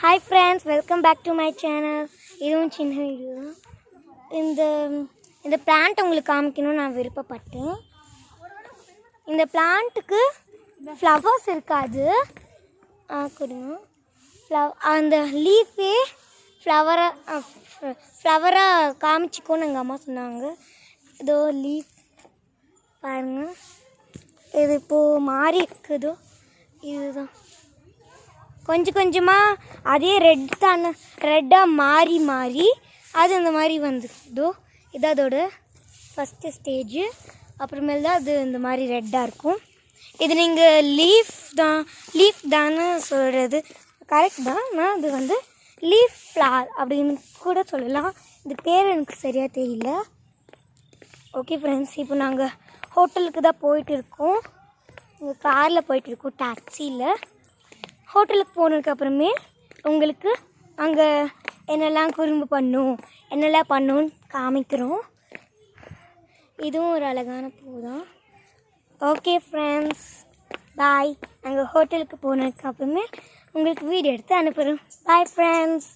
Hi friends, welcome back to my channel. இதுவும் சின்ன video தான். இந்த பிளான்ட் உங்களுக்கு காமிக்கணும்னு நான் விருப்பப்பட்டேன். இந்த பிளான்ட்டுக்கு ஃப்ளவர்ஸ் இருக்காது. கொடுங்க. அந்த லீஃபே ஃப்ளவராக காமிச்சிக்கோன்னு எங்கள் அம்மா சொன்னாங்க. இதோ லீஃப் பாருங்கள், இது இப்போது மாறி இருக்குதோ, இதுதான் கொஞ்சம் கொஞ்சமாக அதே ரெட்டாக மாறி அது இந்த மாதிரி வந்துதோ. இது அதோட ஃபஸ்ட்டு ஸ்டேஜு. அப்புறமேல் தான் அது இந்த மாதிரி ரெட்டாக இருக்கும். இது நீங்கள் லீஃப் தானே சொல்கிறது கரெக்ட் தான். ஆனால் அது வந்து லீஃப் ஃப்ளவர் அப்படின்னு கூட சொல்லலாம். இது பேர் எனக்கு சரியாக தெரியல. ஓகே ஃப்ரெண்ட்ஸ், இப்போ நாங்கள் ஹோட்டலுக்கு தான் போயிட்டு இருக்கோம். இங்கே காரில் போயிட்டுருக்கோம், டாக்ஸியில். ஹோட்டலுக்கு போனதுக்கப்புறமே உங்களுக்கு அங்கே என்னெல்லாம் குறும்பு என்னெல்லாம் பண்ணுன்னு காமிக்கிறோம். இதுவும் ஒரு அழகான பூ தான். ஓகே ஃப்ரெண்ட்ஸ், பாய். நாங்கள் ஹோட்டலுக்கு போனதுக்கப்புறமே உங்களுக்கு வீடியோ எடுத்து அனுப்புகிறோம். Bye friends.